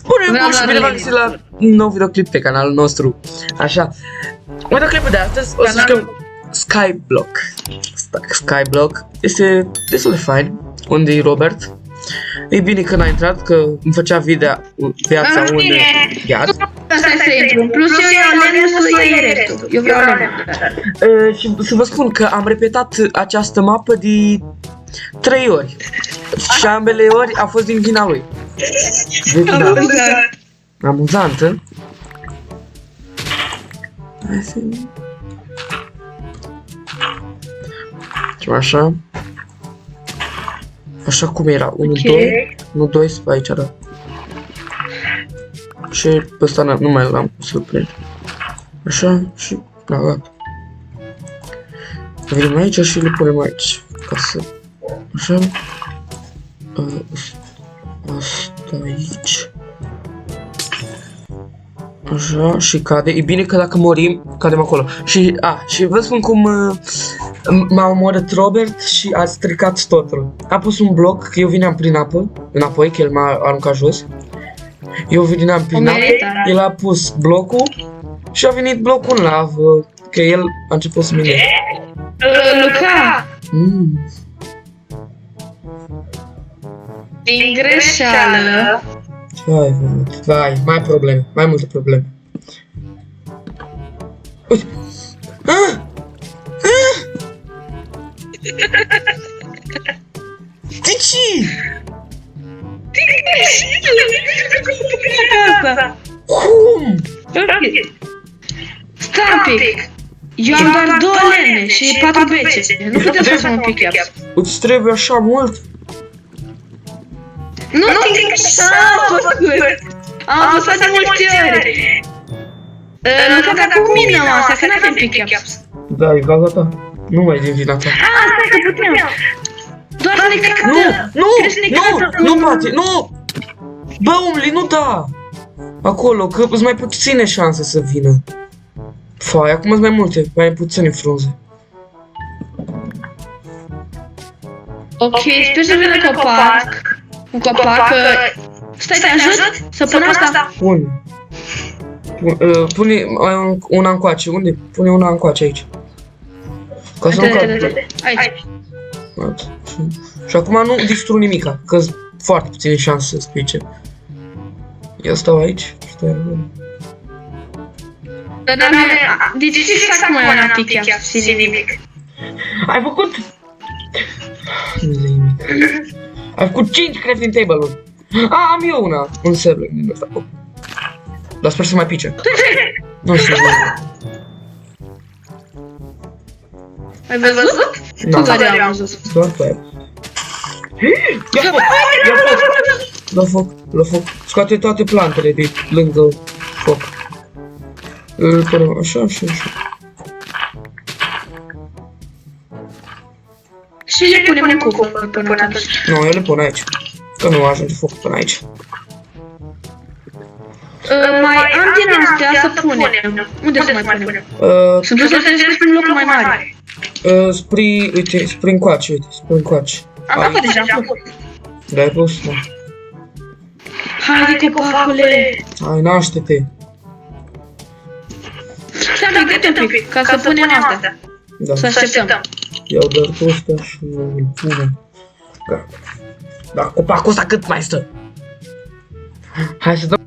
Bun și bine v-am găsit la un nou videoclip pe canalul nostru. Așa, videoclipul de astăzi o să jucăm Skyblock. Skyblock este destul de fain. Unde e Robert? E bine că n-a intrat, că îmi făcea viața un iad. Asta este să intru. Plus eu iau lemnul, să iei restul. Eu vreau lemnul. Și să vă spun că am repetat această mapă de 3 ori. Și ambele ori a fost din vina lui. Amuzantă. Hai să... Așa. Așa cum era. 1, 2. 1, 2, aici era. Și pe ăsta nu mai l-am să-l prind. Așa și... Da, gata. Venim aici și le punem aici. Ca să... Așa. Asta aici. Așa, și cade. E bine că dacă morim, cadem acolo. Și vă spun cum m-a omorât Robert și a stricat totul. A pus un bloc, că eu vineam prin apă, înapoi, că el m-a aruncat jos. Eu veneam prin apă, el a pus blocul și a venit blocul în lavă, că el a început să mine. Luca! Din greșeală. Ce ai făcut? Vai, mai probleme, mai multe probleme. Uite! De ce? Din greșeală. Cum? Stai un pic. Eu am doar 2 lemne și 4 bece. Nu putem să facem un pickaxe. Îți trebuie așa mult? Nu din greșeală, am apăsat de multe ori. Luca, dar cum minăm asta? Că n-avem pickaxe. Da, e gata. Nu mai din vina ta. Stai că putem. Doar să ne cadă. Nu poate, nu! Bă, umli, nu da! Acolo, că îți mai puține șanse să vină. Fai, acum sunt mai multe, mai puține frunze. Ok, sper să vină copac. Un copac. Stai, te ajut să pun asta? Pune. Pune una încoace, unde? Pune una încoace aici. Ca să nu cadă. Aici. Și acum nu distrug nimica, că sunt foarte puține șanse să spice. Eu stau aici, stai acolo. Dar de ce să fac mai una pickaxe și nimic? Ai făcut... Nu zic nimic. Ai făcut 5 crafting table-uri. Am eu una. Un sapling din ăsta. Dar sper să mai pice. Nu știu. Ai văzut? Nu. Am văzut. Doar pe aia. Ia foc. La foc. Scoate toate plantele de lângă foc. Îl punem așa și așa. Și le punem în cupă până atunci. Nu, eu le pun aici. Că nu ajunge foc până aici. Mai am din astea să punem. Unde să mai punem? Sunt dus să te spre locul mai mare. Spre încoace, uite, spre încoace. Am făcut deja. Da, ai pus, da. Haide, copacule! Hai, naște-te. Stai, găte un pic, ca să punem astea. Da. Să așteptăm. Iau doar pe ăsta și îl punem. Gata. Da, copacul ăsta cât mai stă? Hai să dăm.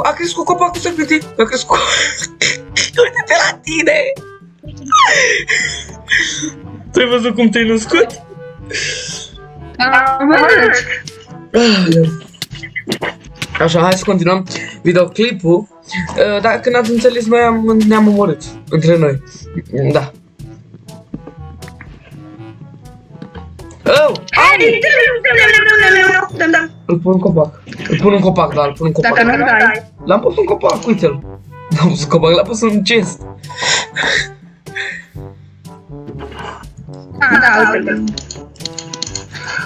A crescut copacul serpentin, a crescut. Uite-te la tine! Tu-ai văzut cum te-ai născut? Am văzut. Așa, hai să continuăm videoclipul. Dacă n-ați înțeles, ne-am omorât între noi. Da. Oh! Dăm. Îl pun în copac. Îl pun în copac, da, îl pun în copac. Dacă nu dai. L-am pus în copac, uite-l. L-am pus în copac, l-am pus în chest. Da, uite-l.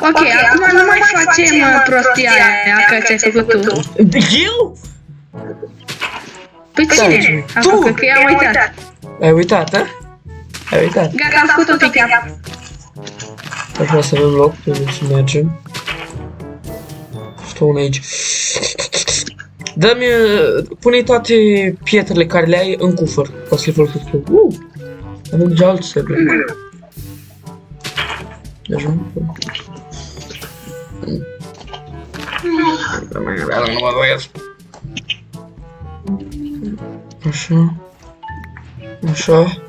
Ok, acum nu mai facem prostia aia că ți-ai făcut tu. Eu? Păi cine a Tu? făcut? Că i-am uitat. Ai uitat, a? Ai uitat. Gata, am făcut un pick-up. Așa să avem loc, trebuie să mergem. Stone Age. Dă-mi, pune toate pietrele care le ai în cufăr, ca să le folosesc eu. Avem deja alți server. Deja? Nu mă voiesc. Așa. Așa.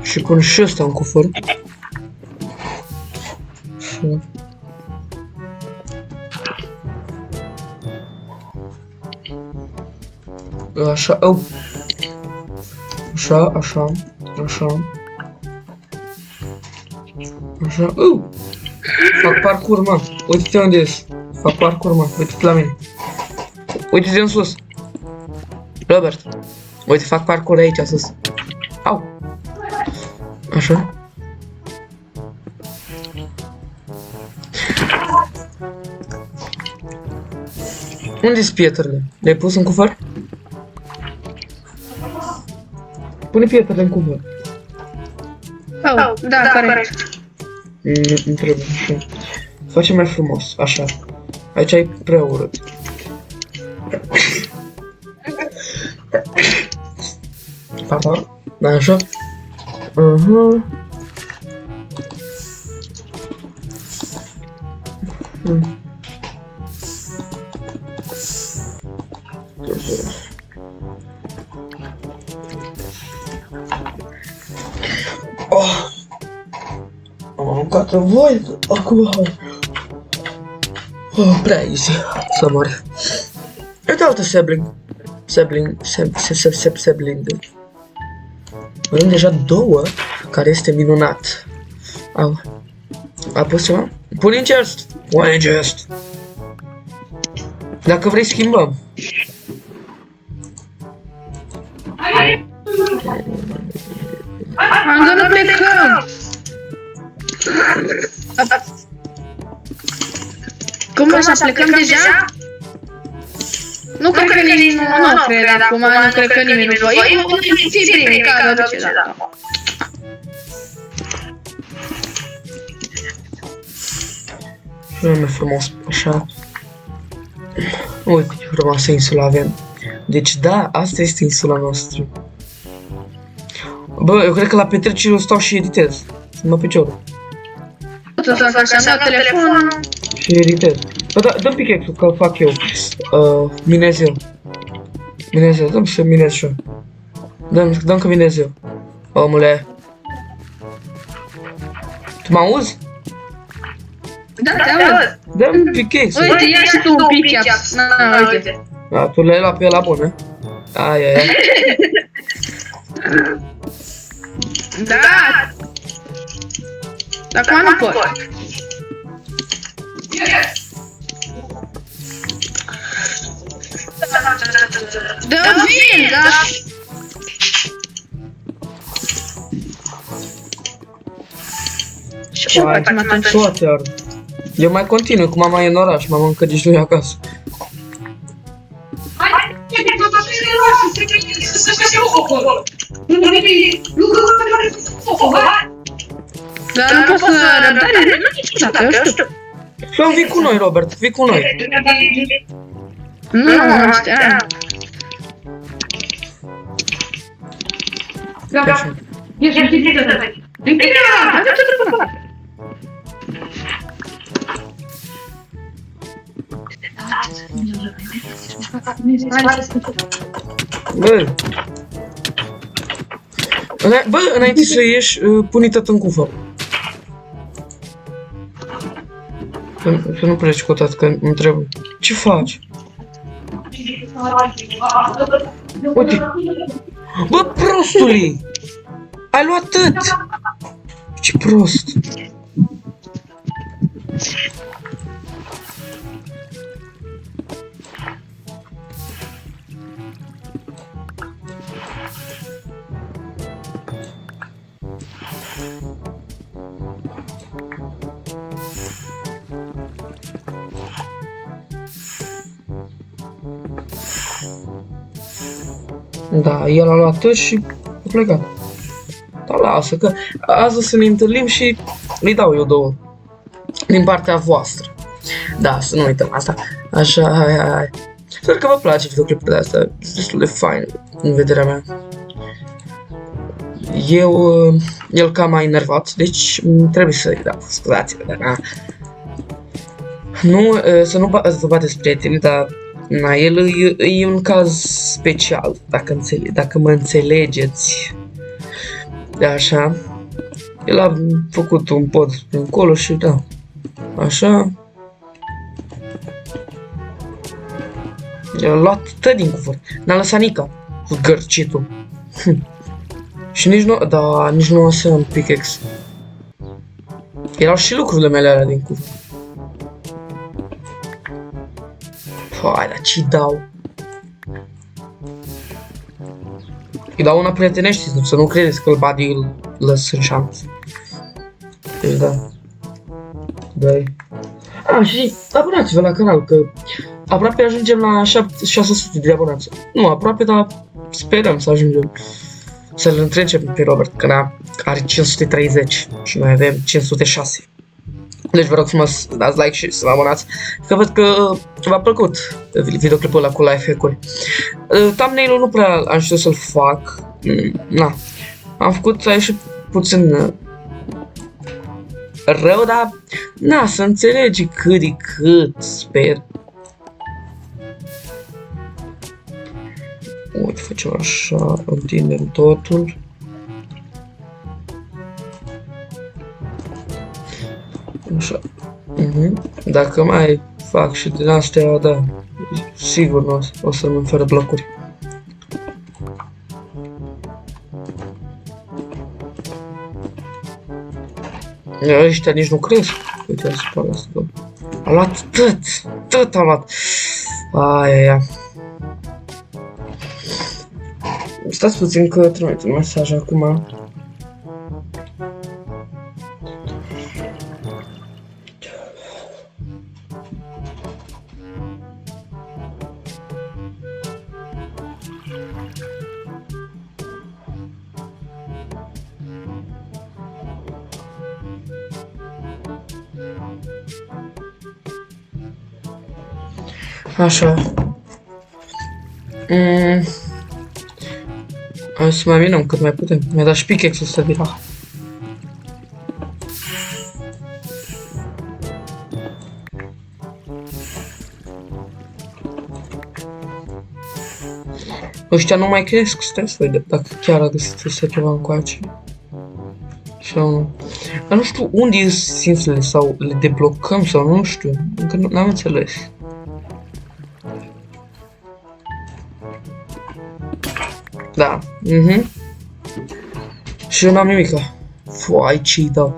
Și pun și ăsta în cufăr. Așa. Așa, oh. Așa, așa, așa. Așa, fac parcur, mă. Uite-te unde ești. Fac parcur, mă. Uite-te la mine. Uite-te în sus. Robert. Uite, fac parcur aici, sus. Au. Așa. Unde-s pietrele? Le-ai pus în cufăr? Pune pietrele în cufăr. Oh, da, corect. Nu trebuie, așa. Facem mai frumos, așa. Aici e prea urât. Pardon? Da, așa. Am mâncat în voi, acum prea easy să mor. Uite altă sibling. Sibling. Avem deja două, care este minunat. Au. A pus ceva? Pune în chest. Pune în chest. Dacă vrei schimbăm. Am gândit plecăm. Cum așa, plecăm deja? Nu cred că nimeni nu cred acum, nu cred că nimeni nu voi. Ții primii, ca de ce, da. Și mai frumos, așa. Uite ce frumoasă insulă avem. Deci da, asta este insula noastră. Bă, eu cred că la petrecere o stau și editez. Mă piciorul. Tu să faci așa, telefonul. Și editez. Bă, da, dă-mi pickaxe-ul, că fac eu. Minez eu. Minez eu, dă-mi să minez și eu. Dă-mi că minez eu. Omule. Tu mă auzi? Da, te aud. Dă-mi pickaxe-ul. Uite, ia și tu un pick-up. Na, uite. Da, tu le-ai luat pe ăla bun, Aia. Da. Dar acum nu pot. Da, vin, da. Ce facem atunci? Toate ard. Eu mai continui cu mama e în oraș, mama încă nici nu e acasă. Dar nu pot să răbdare, nu niciodată, eu știu. Să vii cu noi, Robert, vii cu noi. Nu știam. Așa. Bă, înainte să ieși, pune tot în cufăr. Să nu pleci cu tot, că îmi trebuie. Ce faci? Uite! Bă, prostule! Ai luat atât! Ce prost! Da, el a luat tot și a plecat. Dar lasă că azi o să ne întâlnim și îi dau eu două. Din partea voastră. Da, să nu uităm asta. Așa, hai. Sper că vă place videoclipul de astea. E destul de fain în vederea mea. El cam a enervat, deci trebuie să-i dau scuzați-vă, dar nu, să nu vă bateți prietenii, dar na, el e un caz special, dacă mă înțelegeți. Așa. El a făcut un pod încolo și da. Așa. El a luat tot din cuvânt. N-a lăsat nica. Gărcitul. Și nici nu o să am pickaxe. Erau și lucrurile mele alea din cuvânt. Hai, dar ce-i dau? Îi dau una prietenești, să nu credeți că îl bat, îl lăs în șanță. Deci da. Dai. Și abonați-vă la canal, că aproape ajungem la 600 de abonați. Nu aproape, dar sperăm să ajungem. Să-l întrecem pe Robert, că are 530 și noi avem 506. Deci vă rog frumos, dați like și să vă abonați, că văd că v-a plăcut videoclipul ăla cu life hack-uri. Thumbnail-ul nu prea am știut să-l fac. Na, am făcut, a ieșit puțin rău, dar na, să înțelegi cât de cât, sper. Uite, facem așa, întindem totul. Așa. Dacă mai fac și din astea, da, sigur nu o să rămân fără blocuri. Ăștia nici nu cresc. Uite, se pare asta. A luat tot a luat. Aia. Stați puțin că trimit un mesaj acum. Așa. Hai să mai minăm cât mai putem. Mi-a dat și pickaxe-ul ăsta de la. Ăștia nu mai cresc, stai să vedem dacă chiar a găsit ăsta ceva încoace. Sau nu. Dar nu știu unde e simțele sau le deblocăm sau nu știu. Încă n-am înțeles. Da, și eu n-am nimica. Foai, ce-i dau.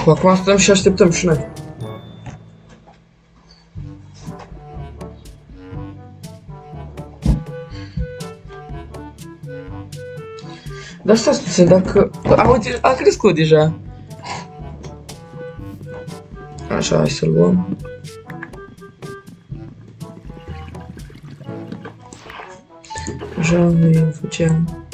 Acum stăm și așteptăm și noi. Dar stați puțin, dacă... uite, a crescut deja. Așa, hai să-l luăm. Așa, noi făceam.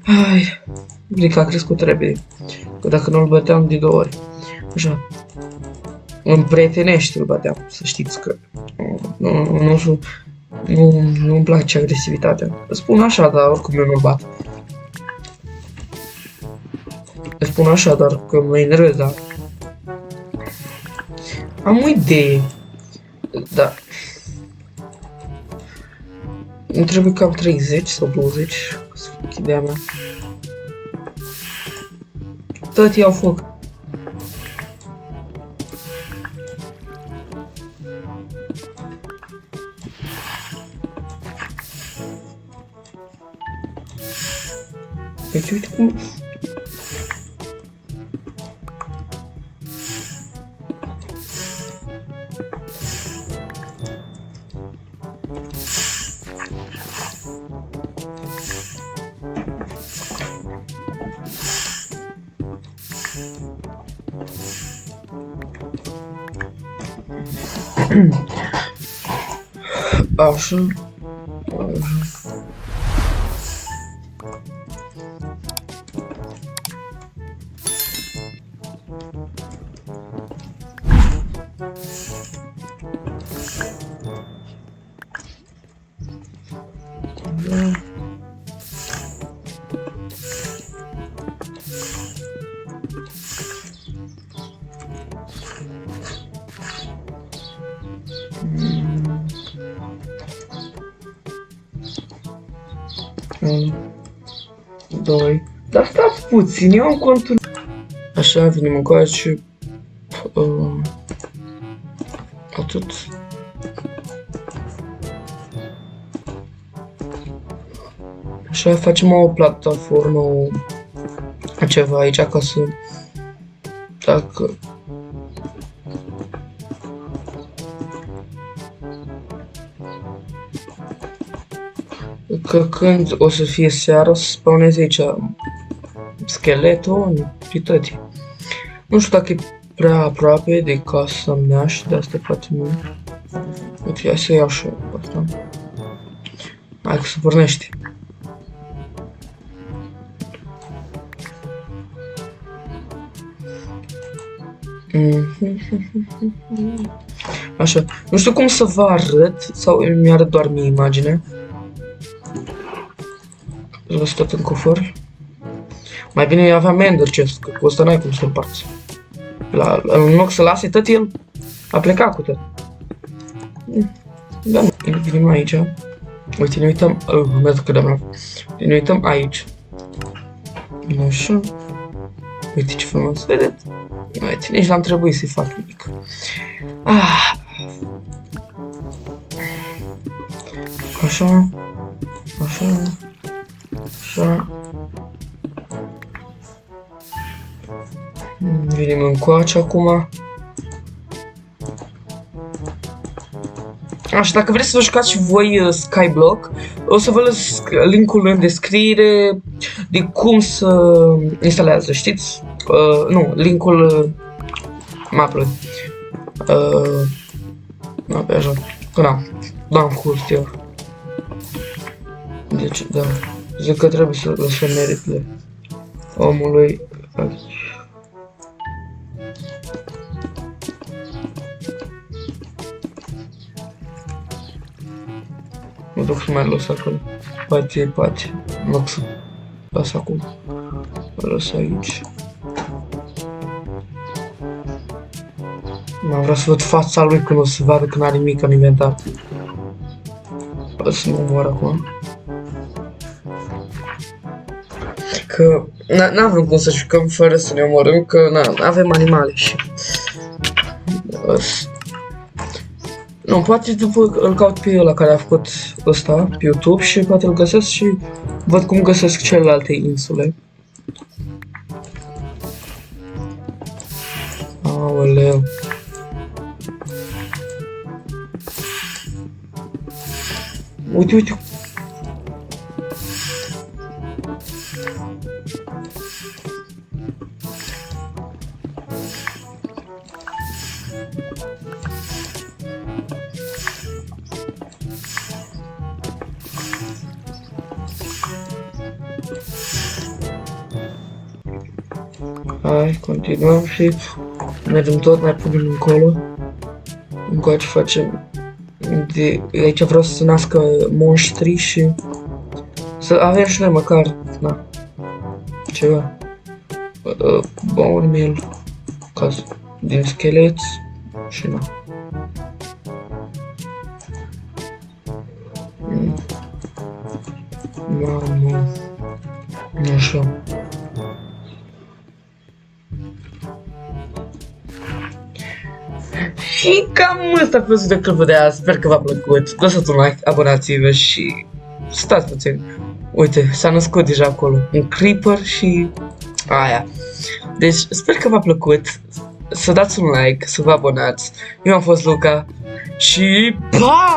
Hai, zic că a crescut repede. Că dacă nu-l băteam de 2 ori. Așa. Împrietenești îl băteam, să știți că nu-mi place agresivitatea. Spun așa, dar oricum eu nu-l bat. Spun așa, dar că mă enervez, dar... Am o idee. Da. îmi trebuie cam 30 sau 20, să fac ideea mea. Tot iau foc. Deci uite cum... Așa. Doi. Dar stați puțin, eu am contul. Așa, venim încoace și... atât. Așa, facem o platformă, ceva aici ca să... Dacă... Că când o să fie seara, o să spawneze aici scheletul, pitătii. Nu știu dacă e prea aproape de casa mea și de asta poate nu. Uite, hai să iau și asta. Hai că se pornește. Așa, nu știu cum să vă arăt sau mi-arăt doar mie imaginea. Las tot în cufăr. Mai bine aveam ender chest, că cu ăsta n-ai cum să-l împarți. În loc să lase tot el, a plecat cu tot. Da, nu, venim aici. Uite, ne uităm, urmează că de-am ne uităm aici. Așa. Uite ce frumos, vedeți? Uite, nici n-am trebuit să-i fac nimic. Așa. Așa. Așa. Venim încoace acum. Așa, dacă vreți să vă jucați și voi Skyblock, o să vă las linkul în descriere de cum să instalează, știți? Nu, linkul mapului. Da, pe așa. Că n-am curs eu. Deci, da. Zic că trebuie să lăsăm meritele omului aici. Mă duc să mai las acolo. Poate, în loc să las acum. Mă las aici. Mă vreau să văd fața lui când o să vadă că n-are nimic în inventar. O să mă mor acum. Că n-avem cum să jucăm fără să ne omorâm, că avem animale și... Nu, poate după îl caut pe ăla care a făcut ăsta pe YouTube și poate îl găsesc și văd cum găsesc celelalte insule. Aoleu. Uite. Hai, continuăm și mergem tot, mai punem încolo. Încoace facem aici vreau să se nască monștri și să avem și noi măcar, ceva. Bone meal, din scheleți și Mamă. Așa. Și cam ăsta a fost videoclipul de azi, sper că v-a plăcut, lăsați un like, abonați-vă și stați puțin. Uite, s-a născut deja acolo un creeper și aia. Deci sper că v-a plăcut, să dați un like, să vă abonați. Eu am fost Luca și pa!